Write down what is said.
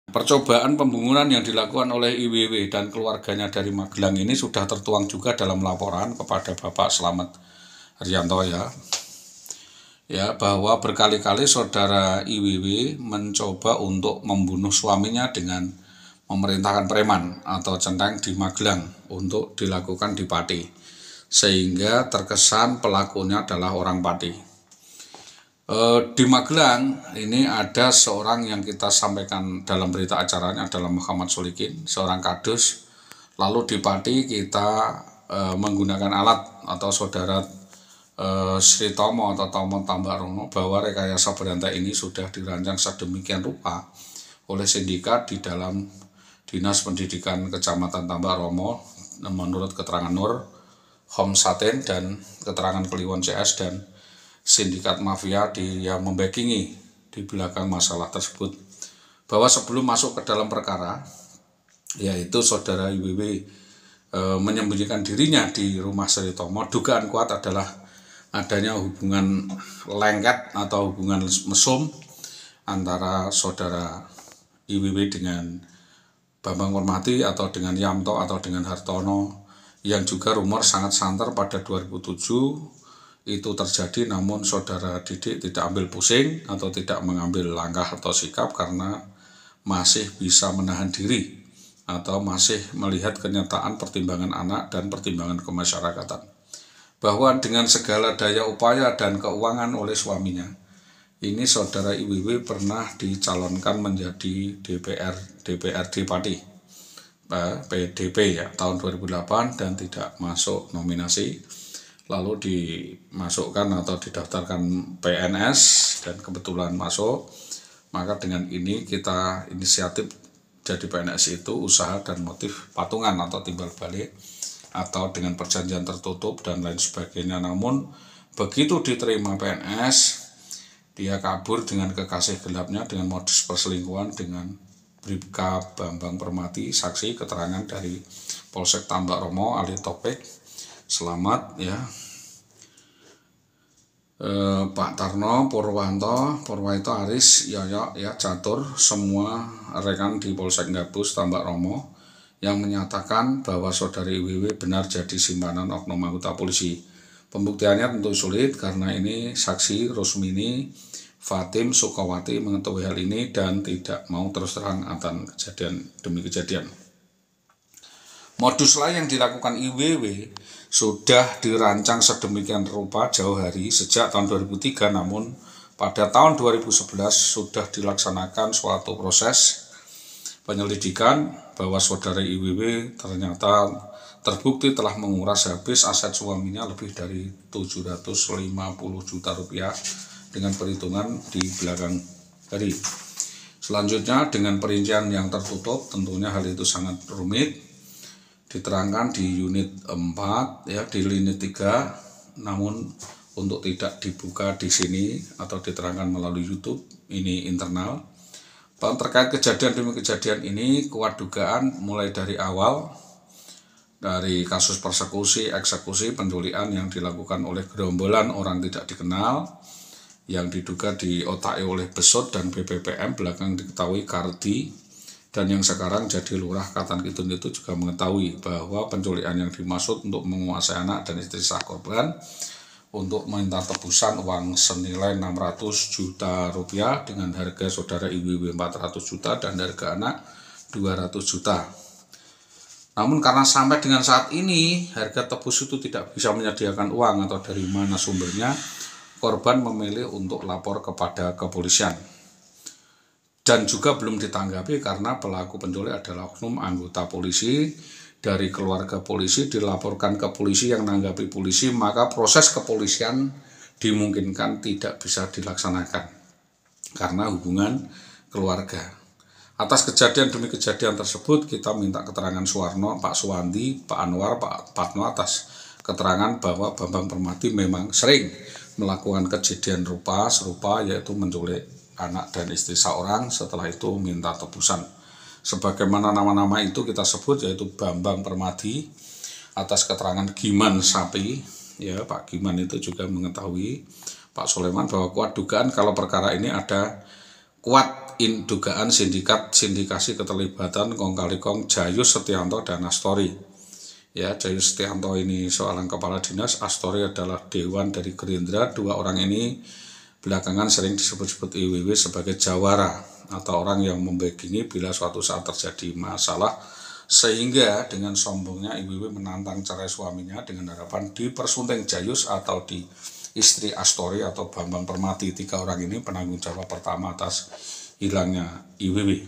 Percobaan pembunuhan yang dilakukan oleh IWW dan keluarganya dari Magelang ini sudah tertuang juga dalam laporan kepada Bapak Slamet Haryanto ya, bahwa berkali-kali saudara IWW mencoba untuk membunuh suaminya dengan memerintahkan preman atau centeng di Magelang untuk dilakukan di Pati, sehingga terkesan pelakunya adalah orang Pati. Di Magelang ini ada seorang yang kita sampaikan dalam berita acaranya adalah Muhammad Solikin, seorang kadus. Lalu di Pati kita menggunakan alat atau saudara Sri Tomo atau Tomo Tambarono bahwa rekayasa berantai ini sudah dirancang sedemikian rupa oleh sindikat di dalam Dinas Pendidikan Kecamatan Tambarono menurut keterangan Nur, Hom Saten, dan keterangan Kliwon CS dan sindikat mafia yang membackingi di belakang masalah tersebut, bahwa sebelum masuk ke dalam perkara, yaitu saudara IWW menyembunyikan dirinya di rumah Sri Tomo, dugaan kuat adalah adanya hubungan lengket atau hubungan mesum antara saudara IWW dengan Bambang Permati atau dengan Yamto atau dengan Hartono, yang juga rumor sangat santer pada 2007 itu terjadi, namun saudara Didik tidak ambil pusing atau tidak mengambil langkah atau sikap karena masih bisa menahan diri atau masih melihat kenyataan pertimbangan anak dan pertimbangan kemasyarakatan, bahwa dengan segala daya upaya dan keuangan oleh suaminya ini saudara IWW pernah dicalonkan menjadi DPRD Pati PDP ya tahun 2008 dan tidak masuk nominasi, lalu dimasukkan atau didaftarkan PNS dan kebetulan masuk. Maka dengan ini kita inisiatif jadi PNS itu usaha dan motif patungan atau timbal balik atau dengan perjanjian tertutup dan lain sebagainya. Namun begitu diterima PNS, dia kabur dengan kekasih gelapnya dengan modus perselingkuhan dengan Bribka Bambang Permati. Saksi keterangan dari Polsek Tambarono Ali Topik Selamat ya, Pak Tarno, Purwanto, Aris, Yoyo ya, Catur, semua rekan di Polsek Gabus Tambarono yang menyatakan bahwa saudari IWW benar jadi simpanan oknum anggota polisi. Pembuktiannya tentu sulit karena ini saksi Rusmini Fatim Sukawati mengetahui hal ini dan tidak mau terus terang akan kejadian demi kejadian. Modus lain yang dilakukan IWW sudah dirancang sedemikian rupa jauh hari sejak tahun 2003, namun pada tahun 2011 sudah dilaksanakan suatu proses penyelidikan bahwa saudara IWW ternyata terbukti telah menguras habis aset suaminya lebih dari 750 juta rupiah dengan perhitungan di belakang hari. Selanjutnya dengan perincian yang tertutup, tentunya hal itu sangat rumit, diterangkan di unit 4 ya, di lini 3, namun untuk tidak dibuka di sini atau diterangkan melalui YouTube, ini internal. Terkait kejadian demi kejadian ini kuat dugaan mulai dari awal dari kasus persekusi, eksekusi, penculikan yang dilakukan oleh gerombolan orang tidak dikenal yang diduga diotaki oleh Besut dan BPPM, belakang diketahui Kardi, dan yang sekarang jadi Lurah Katan Kidul itu juga mengetahui bahwa penculikan yang dimaksud untuk menguasai anak dan istri sah korban untuk meminta tebusan uang senilai 600 juta rupiah dengan harga saudara IWW 400 juta dan harga anak 200 juta. Namun karena sampai dengan saat ini harga tebus itu tidak bisa menyediakan uang atau dari mana sumbernya, korban memilih untuk lapor kepada kepolisian. Dan juga belum ditanggapi karena pelaku penculik adalah oknum anggota polisi. Dari keluarga polisi dilaporkan ke polisi yang menanggapi polisi, maka proses kepolisian dimungkinkan tidak bisa dilaksanakan karena hubungan keluarga. Atas kejadian demi kejadian tersebut kita minta keterangan Suwarno, Pak Suwandi, Pak Anwar, Pak Patno atas keterangan bahwa Bambang Permati memang sering melakukan kejadian serupa yaitu menculik anak dan istri seorang, setelah itu minta tebusan. Sebagaimana nama-nama itu kita sebut, yaitu Bambang Permati atas keterangan Giman Sapi ya, Pak Giman itu juga mengetahui Pak Soleman bahwa kuat dugaan kalau perkara ini ada kuat dugaan sindikasi keterlibatan kong kali kong Jayus Setianto dan Astori. Ya, Jayus Setianto ini seorang kepala dinas, Astori adalah dewan dari Gerindra. Dua orang ini belakangan sering disebut-sebut IWW sebagai jawara atau orang yang membackingi bila suatu saat terjadi masalah, sehingga dengan sombongnya IWW menantang cerai suaminya dengan harapan dipersunting Jayus atau di istri Astori atau Bambang Permati. Tiga orang ini penanggung jawab pertama atas hilangnya IWW.